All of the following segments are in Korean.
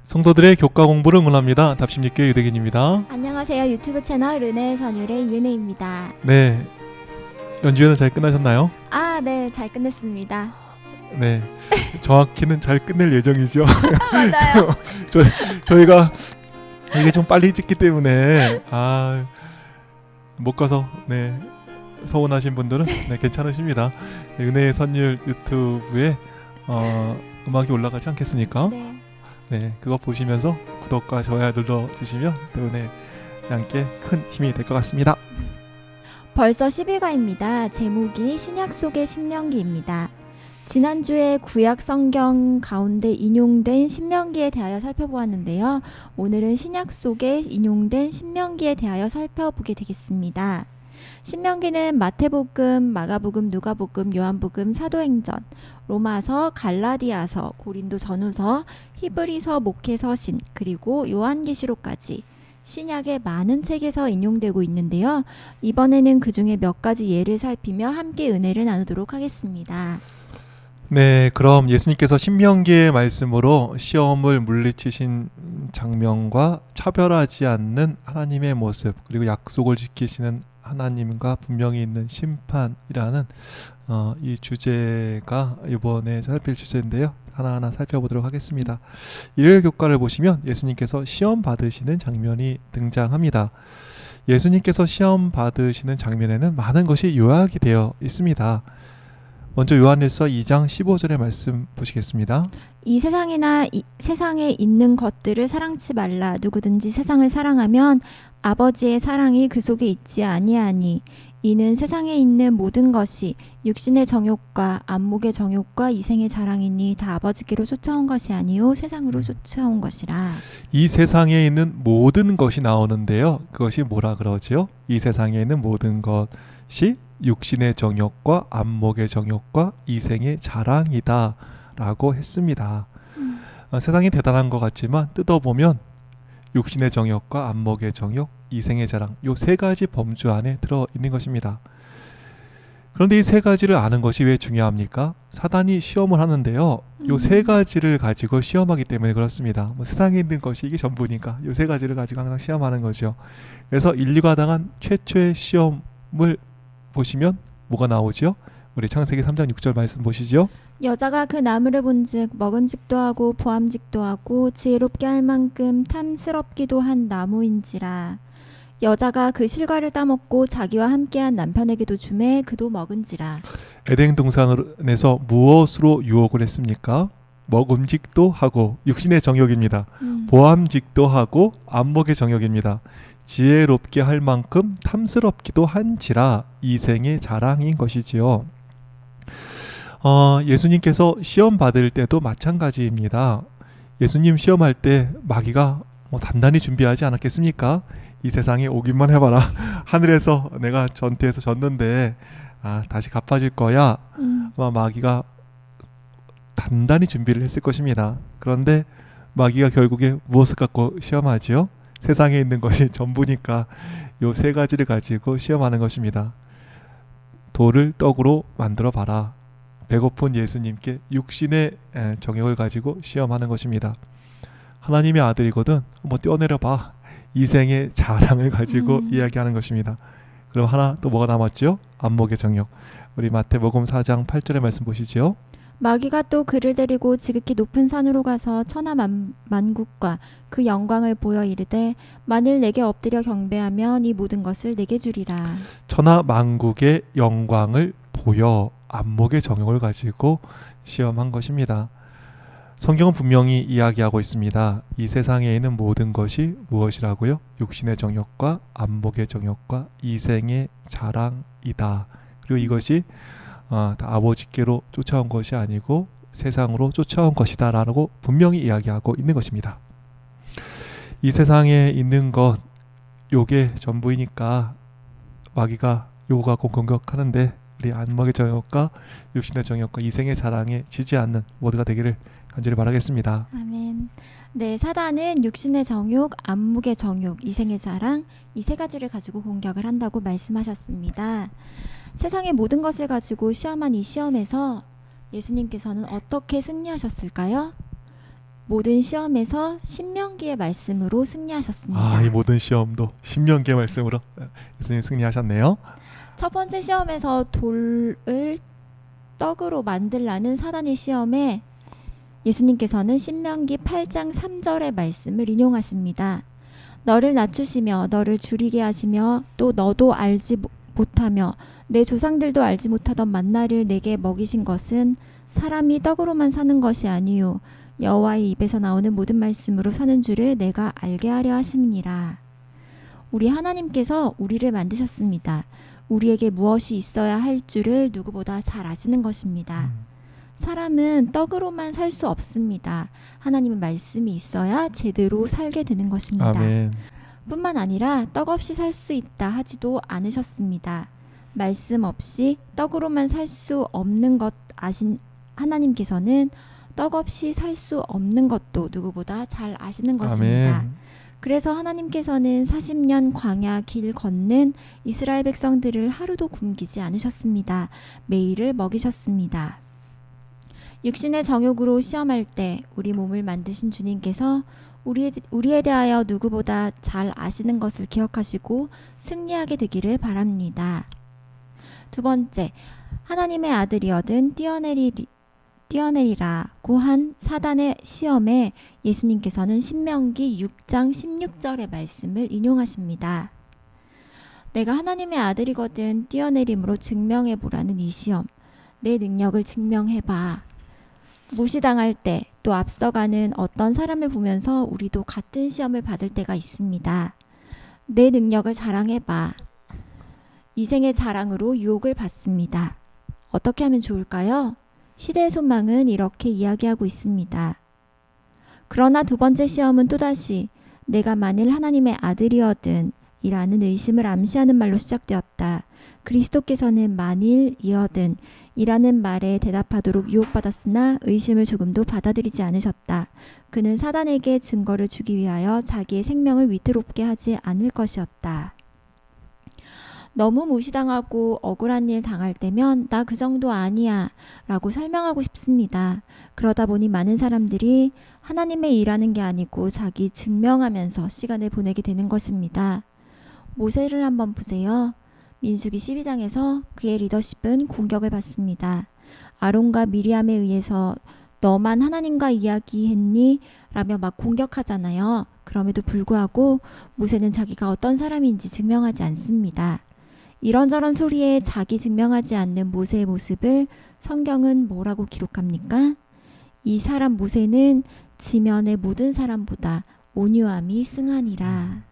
성도들의 교과 공부를 응원합니다. 답심리교회 유대균입니다. 안녕하세요. 유튜브 채널 은혜의 선율의 이은혜입니다. 네, 연주회는 잘 끝나셨나요? 네, 잘 끝냈습니다. 네, 정확히는 잘 끝낼 예정이죠. 맞아요. 저희가 이게 좀 빨리 찍기 때문에 못 가서 서운하신 분들은 괜찮으십니다. 은혜의 선율 유튜브에 음악이 올라가지 않겠습니까? 네, 그거 보시면서 구독과 좋아요 눌러주시면 또 은혜 양께 큰 힘이 될 것 같습니다. 벌써 10일가입니다. 제목이 신약 속의 신명기입니다. 지난주에 구약 성경 가운데 인용된 신명기에 대하여 살펴보았는데요. 오늘은 신약 속에 인용된 신명기에 대하여 살펴보게 되겠습니다. 신명기는 마태복음, 마가복음, 누가복음, 요한복음, 사도행전, 로마서, 갈라디아서, 고린도 전후서, 히브리서, 목회서신, 그리고 요한계시록까지 신약의 많은 책에서 인용되고 있는데요. 이번에는 그 중에 몇 가지 예를 살피며 함께 은혜를 나누도록 하겠습니다. 네, 그럼 예수님께서 신명기의 말씀으로 시험을 물리치신 장면과 차별하지 않는 하나님의 모습, 그리고 약속을 지키시는 하나님과 분명히 있는 심판이라는 이 주제가 이번에 살필 주제인데요. 하나하나 살펴보도록 하겠습니다. 일요일 교과를 보시면 예수님께서 시험 받으시는 장면이 등장합니다. 예수님께서 시험 받으시는 장면에는 많은 것이 요약이 되어 있습니다. 먼저 요한일서 2장 15절의 말씀 보시겠습니다. 이 세상에 있는 것들을 사랑치 말라. 누구든지 세상을 사랑하면 아버지의 사랑이 그 속에 있지 아니하니 이는 세상에 있는 모든 것이 육신의 정욕과 안목의 정욕과 이생의 자랑이니 다 아버지께로 쫓아온 것이 아니요 세상으로 쫓아온 것이라. 이 세상에 있는 모든 것이 나오는데요. 그것이 뭐라 그러지요? 이 세상에 있는 모든 것이 육신의 정욕과 안목의 정욕과 이생의 자랑이다 라고 했습니다. 세상이 대단한 것 같지만 뜯어보면 육신의 정욕과 안목의 정욕, 이생의 자랑, 이 세 가지 범주 안에 들어있는 것입니다. 그런데 이 세 가지를 아는 것이 왜 중요합니까? 사단이 시험을 하는데요. 이 세 가지를 가지고 시험하기 때문에 그렇습니다. 세상에 있는 것이 이게 전부니까 이 세 가지를 가지고 항상 시험하는 거죠. 그래서 인류가 당한 최초의 시험을 보시면 뭐가 나오죠? 우리 창세기 3장 6절 말씀 보시죠. 여자가 그 나무를 본즉 먹음직도 하고 보암직도 하고 지혜롭게 할 만큼 탐스럽기도 한 나무인지라. 여자가 그 실과를 따먹고 자기와 함께한 남편에게도 주매 그도 먹은지라. 에덴 동산에서 무엇으로 유혹을 했습니까? 먹음직도 하고 육신의 정욕입니다. 보암직도 하고 안목의 정욕입니다. 지혜롭게 할 만큼 탐스럽기도 한지라 이생의 자랑인 것이지요. 예수님께서 시험 받을 때도 마찬가지입니다. 예수님 시험할 때 마귀가 단단히 준비하지 않았겠습니까? 이 세상에 오기만 해봐라. 하늘에서 내가 전투에서 졌는데 다시 갚아줄 거야. 아마 마귀가 단단히 준비를 했을 것입니다. 그런데 마귀가 결국에 무엇을 갖고 시험하지요? 세상에 있는 것이 전부니까 요 세 가지를 가지고 시험하는 것입니다. 돌을 떡으로 만들어 봐라. 배고픈 예수님께 육신의 정욕을 가지고 시험하는 것입니다. 하나님의 아들이거든 한번 뛰어내려 봐. 이생의 자랑을 가지고 이야기하는 것입니다. 그럼 하나 또 뭐가 남았죠? 안목의 정욕. 우리 마태복음 4장 8절의 말씀 보시죠. 마귀가 또 그를 데리고 지극히 높은 산으로 가서 천하 만국과 그 영광을 보여 이르되 만일 내게 엎드려 경배하면 이 모든 것을 내게 주리라. 천하 만국의 영광을 보여 안목의 정욕을 가지고 시험한 것입니다. 성경은 분명히 이야기하고 있습니다. 이 세상에 있는 모든 것이 무엇이라고요? 육신의 정욕과 안목의 정욕과 이생의 자랑이다. 그리고 이것이 다 아버지께로 쫓아온 것이 아니고 세상으로 쫓아온 것이다 라고 분명히 이야기하고 있는 것입니다. 이 세상에 있는 것 요게 전부이니까 마귀가 요거 갖고 공격하는데 우리 안목의 정욕과 육신의 정욕과 이생의 자랑에 지지 않는 모두가 되기를 간절히 바라겠습니다. 아멘. 네, 사단은 육신의 정욕, 안목의 정욕, 이생의 자랑 이 세 가지를 가지고 공격을 한다고 말씀하셨습니다. 세상의 모든 것을 가지고 시험한 이 시험에서 예수님께서는 어떻게 승리하셨을까요? 모든 시험에서 신명기의 말씀으로 승리하셨습니다. 이 모든 시험도 신명기의 말씀으로 예수님 승리하셨네요. 첫 번째 시험에서 돌을 떡으로 만들라는 사단의 시험에 예수님께서는 신명기 8장 3절의 말씀을 인용하십니다. 너를 낮추시며 너를 줄이게 하시며 또 너도 알지 못하며 내 조상들도 알지 못하던 만나를 내게 먹이신 것은 사람이 떡으로만 사는 것이 아니요 여호와의 입에서 나오는 모든 말씀으로 사는 줄을 내가 알게 하려 하심이니라. 우리 하나님께서 우리를 만드셨습니다. 우리에게 무엇이 있어야 할 줄을 누구보다 잘 아시는 것입니다. 사람은 떡으로만 살 수 없습니다. 하나님의 말씀이 있어야 제대로 살게 되는 것입니다. 아멘. 뿐만 아니라 떡 없이 살 수 있다 하지도 않으셨습니다. 말씀 없이 떡으로만 살 수 없는 것 아신 하나님께서는 떡 없이 살 수 없는 것도 누구보다 잘 아시는 것입니다. 아멘. 그래서 하나님께서는 40년 광야 길 걷는 이스라엘 백성들을 하루도 굶기지 않으셨습니다. 매일을 먹이셨습니다. 육신의 정욕으로 시험할 때 우리 몸을 만드신 주님께서 우리에 대하여 누구보다 잘 아시는 것을 기억하시고 승리하게 되기를 바랍니다. 두 번째, 하나님의 아들이어든 뛰어내리라고 한 사단의 시험에 예수님께서는 신명기 6장 16절의 말씀을 인용하십니다. 내가 하나님의 아들이거든 뛰어내림으로 증명해보라는 이 시험, 내 능력을 증명해봐. 무시당할 때 또 앞서가는 어떤 사람을 보면서 우리도 같은 시험을 받을 때가 있습니다. 내 능력을 자랑해봐. 이생의 자랑으로 유혹을 받습니다. 어떻게 하면 좋을까요? 시대의 소망은 이렇게 이야기하고 있습니다. 그러나 두 번째 시험은 또다시 내가 만일 하나님의 아들이어든 이라는 의심을 암시하는 말로 시작되었다. 그리스도께서는 만일이어든 이라는 말에 대답하도록 유혹받았으나 의심을 조금도 받아들이지 않으셨다. 그는 사단에게 증거를 주기 위하여 자기의 생명을 위태롭게 하지 않을 것이었다. 너무 무시당하고 억울한 일 당할 때면 나 그 정도 아니야 라고 설명하고 싶습니다. 그러다 보니 많은 사람들이 하나님의 일하는 게 아니고 자기 증명하면서 시간을 보내게 되는 것입니다. 모세를 한번 보세요. 민수기 12장에서 그의 리더십은 공격을 받습니다. 아론과 미리암에 의해서 너만 하나님과 이야기했니? 라며 막 공격하잖아요. 그럼에도 불구하고 모세는 자기가 어떤 사람인지 증명하지 않습니다. 이런저런 소리에 자기 증명하지 않는 모세의 모습을 성경은 뭐라고 기록합니까? 이 사람 모세는 지면의 모든 사람보다 온유함이 승하니라.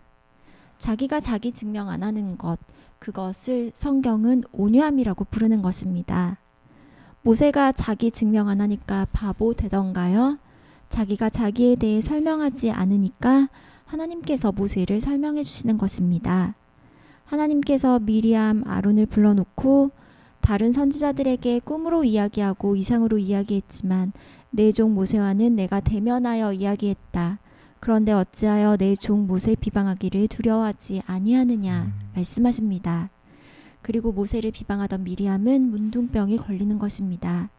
자기가 자기 증명 안 하는 것, 그것을 성경은 온유함이라고 부르는 것입니다. 모세가 자기 증명 안 하니까 바보 되던가요? 자기가 자기에 대해 설명하지 않으니까 하나님께서 모세를 설명해 주시는 것입니다. 하나님께서 미리암, 아론을 불러놓고 다른 선지자들에게 꿈으로 이야기하고 이상으로 이야기했지만 내 종 모세와는 내가 대면하여 이야기했다. 그런데 어찌하여 내 종 모세 비방하기를 두려워하지 아니하느냐 말씀하십니다. 그리고 모세를 비방하던 미리암은 문둥병이 걸리는 것입니다.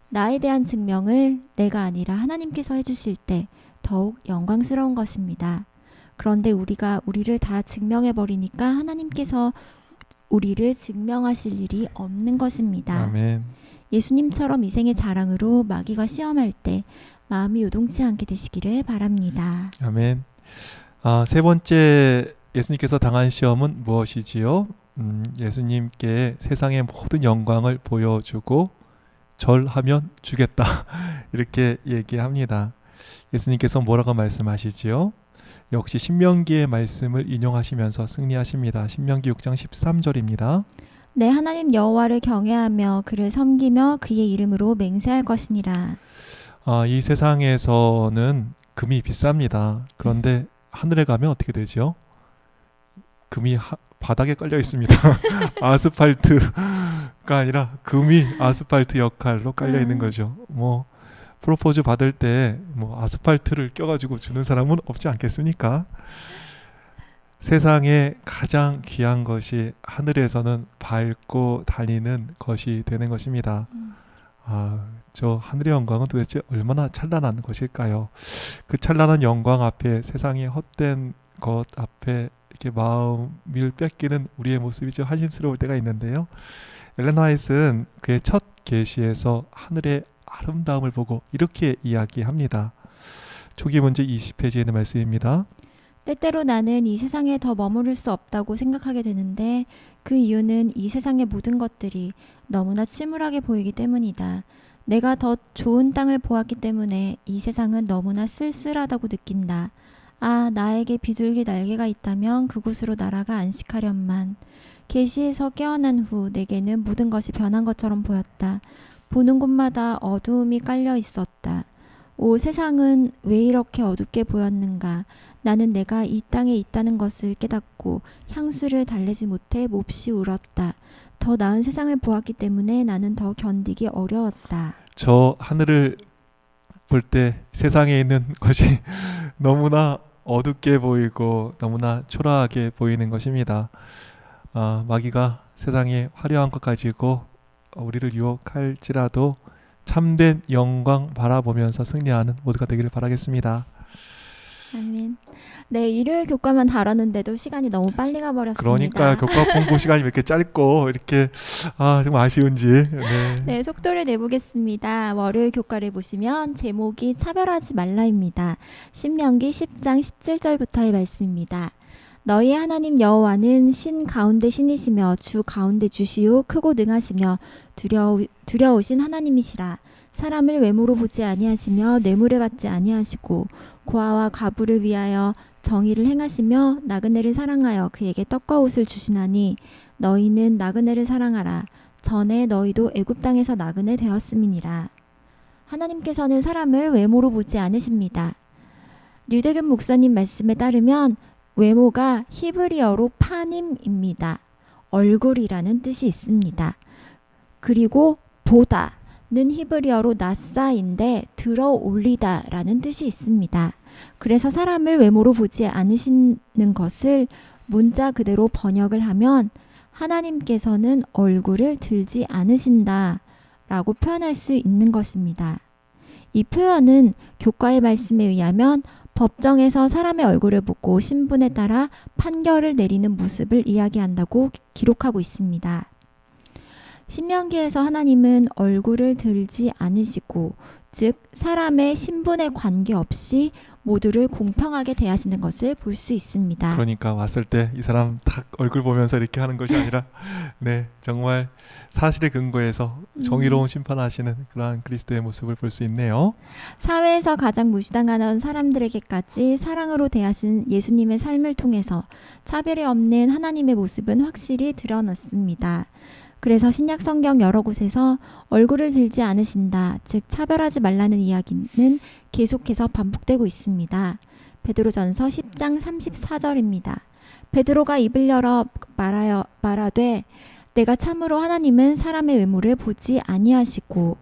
나에 대한 증명을 내가 아니라 하나님께서 해주실 때 더욱 영광스러운 것입니다. 그런데 우리가 우리를 다 증명해버리니까 하나님께서 우리를 증명하실 일이 없는 것입니다. 아멘. 예수님처럼 이생의 자랑으로 마귀가 시험할 때 마음이 요동치 않게 되시기를 바랍니다. 아멘. 세 번째 예수님께서 당한 시험은 무엇이지요? 예수님께 세상의 모든 영광을 보여주고 절하면 주겠다 이렇게 얘기합니다. 예수님께서 뭐라고 말씀하시지요? 역시 신명기의 말씀을 인용하시면서 승리하십니다. 신명기 6장 13절입니다. 내 하나님 여호와를 경외하며 그를 섬기며 그의 이름으로 맹세할 것이니라. 이 세상에서는 금이 비쌉니다. 그런데 하늘에 가면 어떻게 되죠? 금이 바닥에 깔려 있습니다. 아스팔트가 아니라 금이 아스팔트 역할로 깔려 있는 거죠. 뭐 프로포즈 받을 때 뭐 아스팔트를 껴가지고 주는 사람은 없지 않겠습니까? 세상에 가장 귀한 것이 하늘에서는 밟고 달리는 것이 되는 것입니다. 저 하늘의 영광은 도대체 얼마나 찬란한 것일까요? 그 찬란한 영광 앞에, 세상의 헛된 것 앞에 이렇게 마음을 뺏기는 우리의 모습이 좀 한심스러울 때가 있는데요. 엘렌 화이트는 그의 첫 계시에서 하늘의 아름다움을 보고 이렇게 이야기합니다. 초기 문제 20페이지에 있는 말씀입니다. 때때로 나는 이 세상에 더 머무를 수 없다고 생각하게 되는데 그 이유는 이 세상의 모든 것들이 너무나 침울하게 보이기 때문이다. 내가 더 좋은 땅을 보았기 때문에 이 세상은 너무나 쓸쓸하다고 느낀다. 나에게 비둘기 날개가 있다면 그곳으로 날아가 안식하련만. 계시에서 깨어난 후 내게는 모든 것이 변한 것처럼 보였다. 보는 곳마다 어두움이 깔려 있었다. 오, 세상은 왜 이렇게 어둡게 보였는가? 나는 내가 이 땅에 있다는 것을 깨닫고 향수를 달래지 못해 몹시 울었다. 더 나은 세상을 보았기 때문에 나는 더 견디기 어려웠다. 저 하늘을 볼 때 세상에 있는 것이 너무나 어둡게 보이고 너무나 초라하게 보이는 것입니다. 마귀가 세상의 화려한 것 가지고 우리를 유혹할지라도 참된 영광 바라보면서 승리하는 모두가 되기를 바라겠습니다. 아멘. 네, 일요일 교과만 다뤘는데도 시간이 너무 빨리 가버렸습니다. 그러니까 교과 공부 시간이 왜 이렇게 짧고 이렇게 정말 아쉬운지. 네. 네, 속도를 내보겠습니다. 월요일 교과를 보시면 제목이 차별하지 말라입니다. 신명기 10장 17절부터의 말씀입니다. 너희 하나님 여호와는 신 가운데 신이시며 주 가운데 주시요 크고 능하시며 두려우신 하나님이시라. 사람을 외모로 보지 아니하시며 뇌물을 받지 아니하시고 고아와 과부를 위하여 정의를 행하시며 나그네를 사랑하여 그에게 떡과 옷을 주시나니 너희는 나그네를 사랑하라. 전에 너희도 애굽 땅에서 나그네 되었음이니라. 하나님께서는 사람을 외모로 보지 않으십니다. 류대근 목사님 말씀에 따르면 외모가 히브리어로 파님입니다. 얼굴이라는 뜻이 있습니다. 그리고 보다는 히브리어로 나사인데 들어 올리다라는 뜻이 있습니다. 그래서 사람을 외모로 보지 않으시는 것을 문자 그대로 번역을 하면 하나님께서는 얼굴을 들지 않으신다 라고 표현할 수 있는 것입니다. 이 표현은 교과의 말씀에 의하면 법정에서 사람의 얼굴을 보고 신분에 따라 판결을 내리는 모습을 이야기한다고 기록하고 있습니다. 신명기에서 하나님은 얼굴을 들지 않으시고, 즉 사람의 신분에 관계없이 모두를 공평하게 대하시는 것을 볼 수 있습니다. 그러니까 왔을 때 이 사람 딱 얼굴 보면서 이렇게 하는 것이 아니라 네, 정말 사실에 근거해서 정의로운 심판하시는 그러한 그리스도의 모습을 볼 수 있네요. 사회에서 가장 무시당하는 사람들에게까지 사랑으로 대하신 예수님의 삶을 통해서 차별이 없는 하나님의 모습은 확실히 드러났습니다. 그래서 신약 성경 여러 곳에서 얼굴을 들지 않으신다, 즉 차별하지 말라는 이야기는 계속해서 반복되고 있습니다. 베드로전서 10장 34절입니다. 베드로가 입을 열어 말하되 내가 참으로 하나님은 사람의 외모를 보지 아니하시고.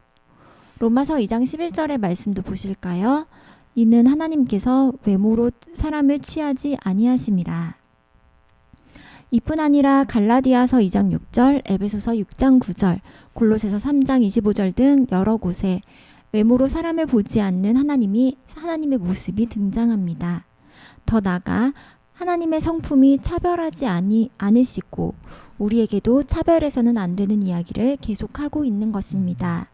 로마서 2장 11절의 말씀도 보실까요? 이는 하나님께서 외모로 사람을 취하지 아니하심이라. 이뿐 아니라 갈라디아서 2장 6절, 에베소서 6장 9절, 골로새서 3장 25절 등 여러 곳에 외모로 사람을 보지 않는 하나님의 모습이 등장합니다. 더 나아가 하나님의 성품이 차별하지 않으시고 우리에게도 차별해서는 안 되는 이야기를 계속하고 있는 것입니다.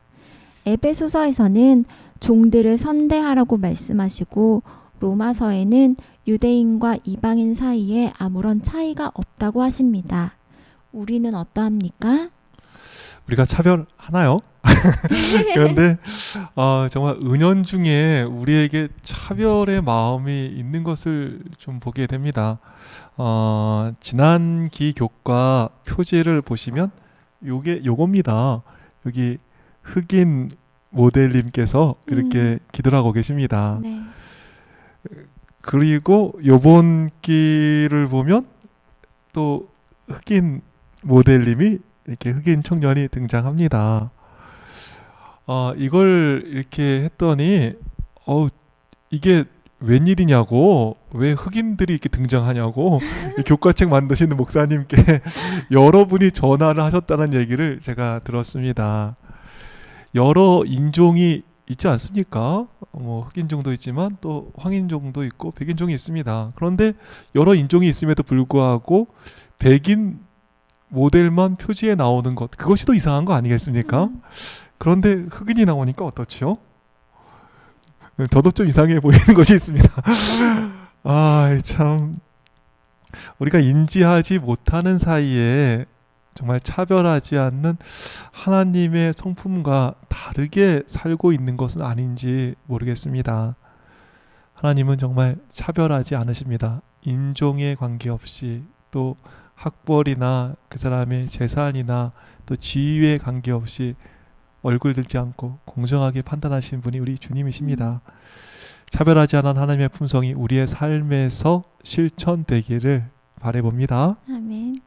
에베소서에서는 종들을 선대하라고 말씀하시고 로마서에는 유대인과 이방인 사이에 아무런 차이가 없다고 하십니다. 우리는 어떠합니까? 우리가 차별하나요? 그런데 정말 은연중에 우리에게 차별의 마음이 있는 것을 좀 보게 됩니다. 지난 기 교과 표지를 보시면 요겁니다. 여기 흑인 모델님께서 이렇게 기도를 하고 계십니다. 네. 그리고 요번 기를 보면 또 흑인 모델님이 이렇게 흑인 청년이 등장합니다. 이걸 이렇게 했더니 이게 웬일이냐고, 왜 흑인들이 이렇게 등장하냐고 이 교과책 만드시는 목사님께 여러분이 전화를 하셨다는 얘기를 제가 들었습니다. 여러 인종이 있지 않습니까? 뭐 흑인종도 있지만 또 황인종도 있고 백인종이 있습니다. 그런데 여러 인종이 있음에도 불구하고 백인 모델만 표지에 나오는 것, 그것이 더 이상한 거 아니겠습니까? 그런데 흑인이 나오니까 어떻죠? 저도 좀 이상해 보이는 것이 있습니다. 아, 참 우리가 인지하지 못하는 사이에 정말 차별하지 않는 하나님의 성품과 다르게 살고 있는 것은 아닌지 모르겠습니다. 하나님은 정말 차별하지 않으십니다. 인종에 관계없이, 또 학벌이나 그 사람의 재산이나 또 지위에 관계없이 얼굴 들지 않고 공정하게 판단하시는 분이 우리 주님이십니다. 차별하지 않은 하나님의 품성이 우리의 삶에서 실천되기를 바라봅니다. 아멘.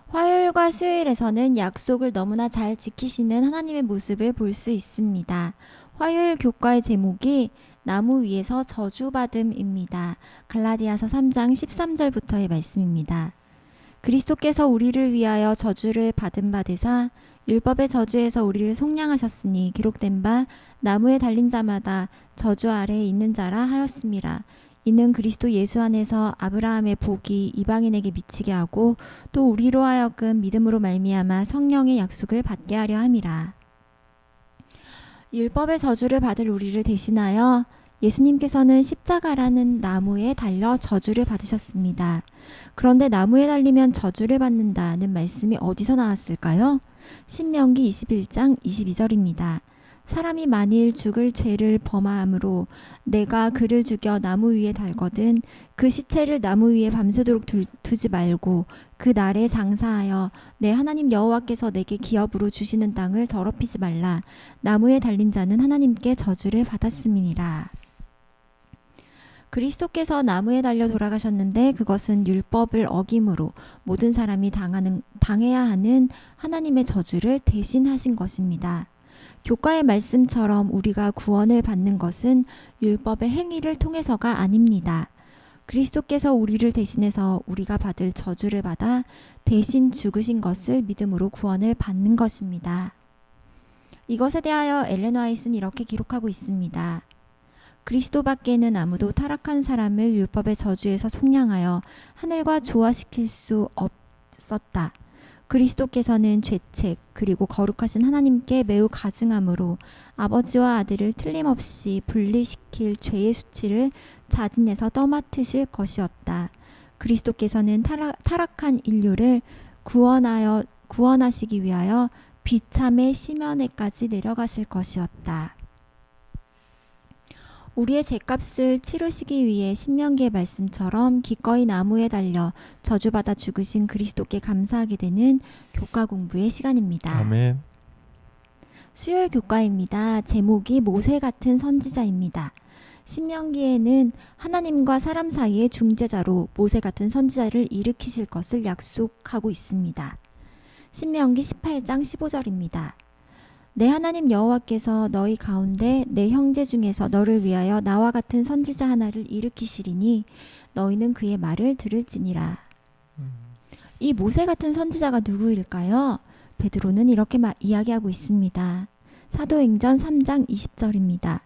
화요일과 수요일에서는 약속을 너무나 잘 지키시는 하나님의 모습을 볼 수 있습니다. 화요일 교과의 제목이 나무 위에서 저주받음입니다. 갈라디아서 3장 13절부터의 말씀입니다. 그리스도께서 우리를 위하여 저주를 받은 바 되사 율법의 저주에서 우리를 속량하셨으니 기록된 바 나무에 달린 자마다 저주 아래에 있는 자라 하였음이라. 이는 그리스도 예수 안에서 아브라함의 복이 이방인에게 미치게 하고 또 우리로 하여금 믿음으로 말미암아 성령의 약속을 받게 하려 함이라. 율법의 저주를 받을 우리를 대신하여 예수님께서는 십자가라는 나무에 달려 저주를 받으셨습니다. 그런데 나무에 달리면 저주를 받는다는 말씀이 어디서 나왔을까요? 신명기 21장 22절입니다. 사람이 만일 죽을 죄를 범하므로 내가 그를 죽여 나무 위에 달거든 그 시체를 나무 위에 밤새도록 두지 말고 그 날에 장사하여 내 하나님 여호와께서 내게 기업으로 주시는 땅을 더럽히지 말라. 나무에 달린 자는 하나님께 저주를 받았음이니라. 그리스도께서 나무에 달려 돌아가셨는데 그것은 율법을 어김으로 모든 사람이 당해야 하는 하나님의 저주를 대신하신 것입니다. 교과의 말씀처럼 우리가 구원을 받는 것은 율법의 행위를 통해서가 아닙니다. 그리스도께서 우리를 대신해서 우리가 받을 저주를 받아 대신 죽으신 것을 믿음으로 구원을 받는 것입니다. 이것에 대하여 엘렌 화이트는 이렇게 기록하고 있습니다. 그리스도밖에는 아무도 타락한 사람을 율법의 저주에서 속량하여 하늘과 조화시킬 수 없었다. 그리스도께서는 죄책 그리고 거룩하신 하나님께 매우 가증함으로 아버지와 아들을 틀림없이 분리시킬 죄의 수치를 자진해서 떠맡으실 것이었다. 그리스도께서는 타락한 인류를 구원하시기 위하여 비참의 심연에까지 내려가실 것이었다. 우리의 죄값을 치르시기 위해 신명기의 말씀처럼 기꺼이 나무에 달려 저주받아 죽으신 그리스도께 감사하게 되는 교과 공부의 시간입니다. 아멘. 수요일 교과입니다. 제목이 모세 같은 선지자입니다. 신명기에는 하나님과 사람 사이의 중재자로 모세 같은 선지자를 일으키실 것을 약속하고 있습니다. 신명기 18장 15절입니다. 내 하나님 여호와께서 너희 가운데 내 형제 중에서 너를 위하여 나와 같은 선지자 하나를 일으키시리니 너희는 그의 말을 들을지니라. 이 모세 같은 선지자가 누구일까요? 베드로는 이렇게 이야기하고 있습니다. 사도행전 3장 20절입니다.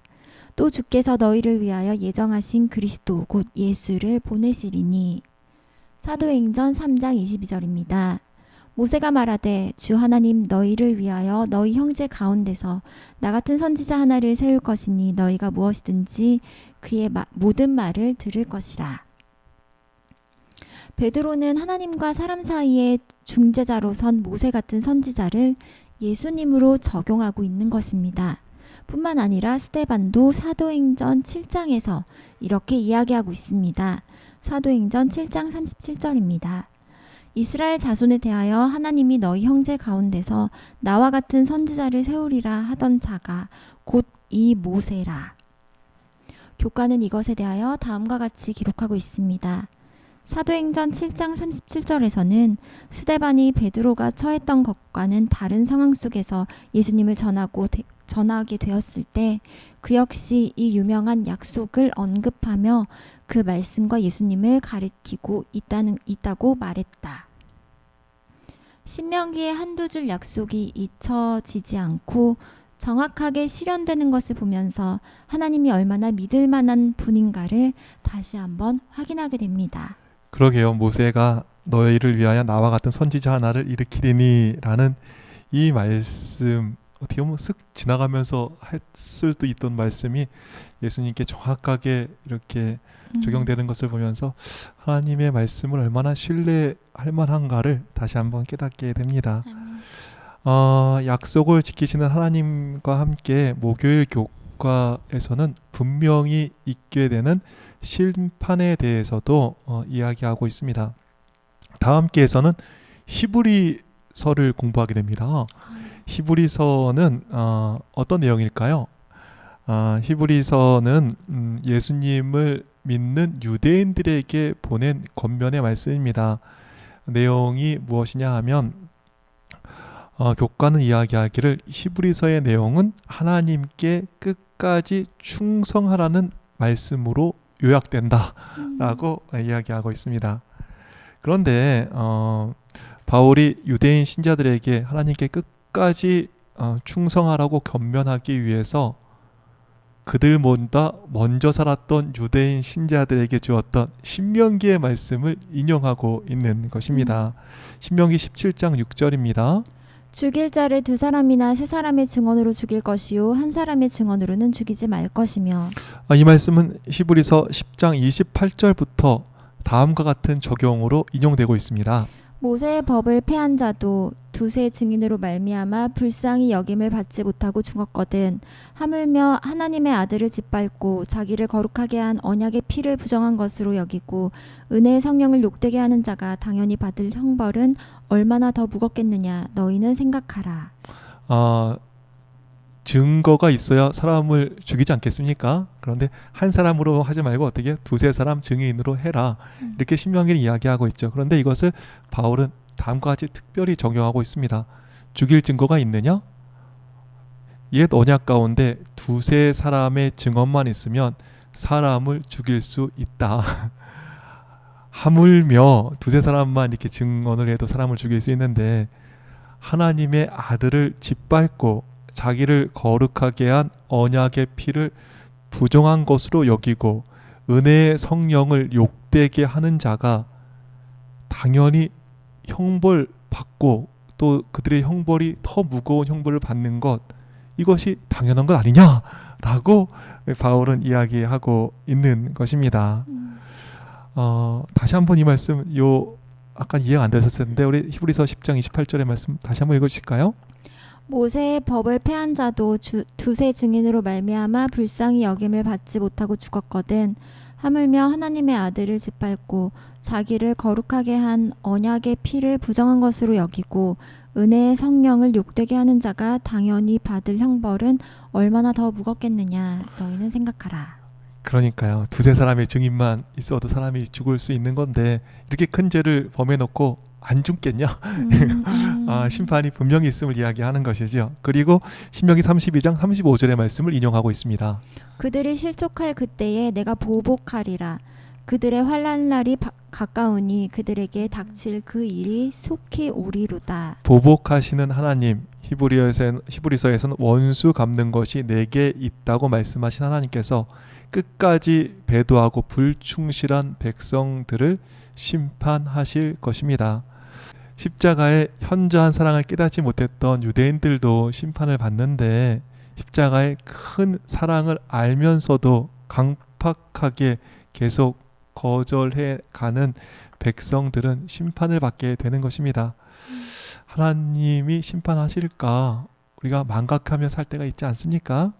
또 주께서 너희를 위하여 예정하신 그리스도 곧 예수를 보내시리니. 사도행전 3장 22절입니다. 모세가 말하되 주 하나님 너희를 위하여 너희 형제 가운데서 나 같은 선지자 하나를 세울 것이니 너희가 무엇이든지 그의 모든 말을 들을 것이라. 베드로는 하나님과 사람 사이의 중재자로 선 모세 같은 선지자를 예수님으로 적용하고 있는 것입니다. 뿐만 아니라 스데반도 사도행전 7장에서 이렇게 이야기하고 있습니다. 사도행전 7장 37절입니다. 이스라엘 자손에 대하여 하나님이 너희 형제 가운데서 나와 같은 선지자를 세우리라 하던 자가 곧 이 모세라. 교과는 이것에 대하여 다음과 같이 기록하고 있습니다. 사도행전 7장 37절에서는 스데반이 베드로가 처했던 것과는 다른 상황 속에서 예수님을 전하게 되었을 때 그 역시 이 유명한 약속을 언급하며 그 말씀과 예수님을 가리키고 있다고 말했다. 신명기의 한두 줄 약속이 잊혀지지 않고 정확하게 실현되는 것을 보면서 하나님이 얼마나 믿을 만한 분인가를 다시 한번 확인하게 됩니다. 그러게요. 모세가 너희를 위하여 나와 같은 선지자 하나를 일으키리니 라는 이 말씀, 어떻게 보면 쓱 지나가면서 했을 수도 있던 말씀이 예수님께 정확하게 이렇게 적용되는 것을 보면서 하나님의 말씀을 얼마나 신뢰할 만한가를 다시 한번 깨닫게 됩니다. 약속을 지키시는 하나님과 함께 목요일 교과에서는 분명히 있게 되는 심판에 대해서도 이야기하고 있습니다. 다음 기에서는 히브리서를 공부하게 됩니다. 히브리서는 어떤 내용일까요? 히브리서는 예수님을 믿는 유대인들에게 보낸 권면의 말씀입니다. 내용이 무엇이냐 하면 교과는 이야기하기를 히브리서의 내용은 하나님께 끝까지 충성하라는 말씀으로 요약된다 라고 이야기하고 있습니다. 그런데 바울이 유대인 신자들에게 하나님께 끝까지 충성하라고 권면하기 위해서 그들보다 먼저 살았던 유대인 신자들에게 주었던 신명기의 말씀을 인용하고 있는 것입니다. 신명기 17장 6절입니다. 죽일 자를 두 사람이나 세 사람의 증언으로 죽일 것이요 한 사람의 증언으로는 죽이지 말 것이며. 이 말씀은 히브리서 10장 28절부터 다음과 같은 적용으로 인용되고 있습니다. 모세의 법을 폐한 자도 두세 증인으로 말미암아 불쌍히 여김을 받지 못하고 죽었거든. 하물며 하나님의 아들을 짓밟고 자기를 거룩하게 한 언약의 피를 부정한 것으로 여기고 은혜의 성령을 욕되게 하는 자가 당연히 받을 형벌은 얼마나 더 무겁겠느냐 너희는 생각하라. 증거가 있어야 사람을 죽이지 않겠습니까? 그런데 한 사람으로 하지 말고 어떻게 두세 사람 증인으로 해라. 이렇게 신명기를 이야기하고 있죠. 그런데 이것을 바울은 다음과 같이 특별히 적용하고 있습니다. 죽일 증거가 있느냐? 옛 언약 가운데 두세 사람의 증언만 있으면 사람을 죽일 수 있다. 하물며 두세 사람만 이렇게 증언을 해도 사람을 죽일 수 있는데 하나님의 아들을 짓밟고 자기를 거룩하게 한 언약의 피를 부정한 것으로 여기고 은혜의 성령을 욕되게 하는 자가 당연히 형벌 받고 또 그들의 형벌이 더 무거운 형벌을 받는 것, 이것이 당연한 것 아니냐라고 바울은 이야기하고 있는 것입니다. 다시 한번 이 말씀 아까 이해가 안 되셨을 텐데 우리 히브리서 10장 28절의 말씀 다시 한번 읽어주실까요? 모세의 법을 폐한 자도 두세 증인으로 말미암아 불쌍히 여김을 받지 못하고 죽었거든. 하물며 하나님의 아들을 짓밟고 자기를 거룩하게 한 언약의 피를 부정한 것으로 여기고 은혜의 성령을 욕되게 하는 자가 당연히 받을 형벌은 얼마나 더 무겁겠느냐 너희는 생각하라. 그러니까요. 두세 사람의 증인만 있어도 사람이 죽을 수 있는 건데 이렇게 큰 죄를 범해놓고 안 죽겠냐? 심판이 분명히 있음을 이야기하는 것이죠. 그리고 신명기 32장 35절의 말씀을 인용하고 있습니다. 그들이 실족할 그때에 내가 보복하리라. 그들의 환난 날이 가까우니 그들에게 닥칠 그 일이 속히 오리로다. 보복하시는 하나님, 히브리서에서는 원수 갚는 것이 내게 있다고 말씀하신 하나님께서 끝까지 배도하고 불충실한 백성들을 심판하실 것입니다. 십자가의 현저한 사랑을 깨닫지 못했던 유대인들도 심판을 받는데 십자가의 큰 사랑을 알면서도 강팍하게 계속 거절해 가는 백성들은 심판을 받게 되는 것입니다. 하나님이 심판하실까? 우리가 망각하며 살 때가 있지 않습니까?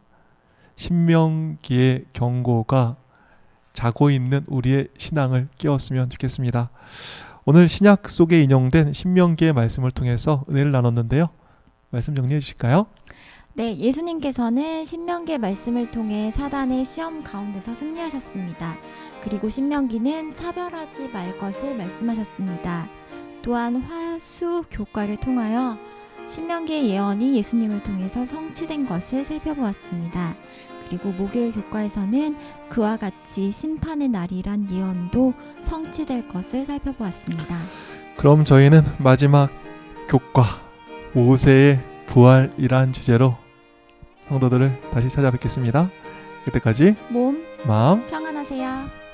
신명기의 경고가 자고 있는 우리의 신앙을 깨웠으면 좋겠습니다. 오늘 신약 속에 인용된 신명기의 말씀을 통해서 은혜를 나눴는데요. 말씀 정리해 주실까요? 네, 예수님께서는 신명기의 말씀을 통해 사단의 시험 가운데서 승리하셨습니다. 그리고 신명기는 차별하지 말 것을 말씀하셨습니다. 또한 화수 교과를 통하여 신명기의 예언이 예수님을 통해서 성취된 것을 살펴보았습니다. 그리고 목요일 교과에서는 그와 같이 심판의 날이란 예언도 성취될 것을 살펴보았습니다. 그럼 저희는 마지막 교과 모세의 부활이란 주제로 성도들을 다시 찾아뵙겠습니다. 그때까지 몸 마음 평안하세요.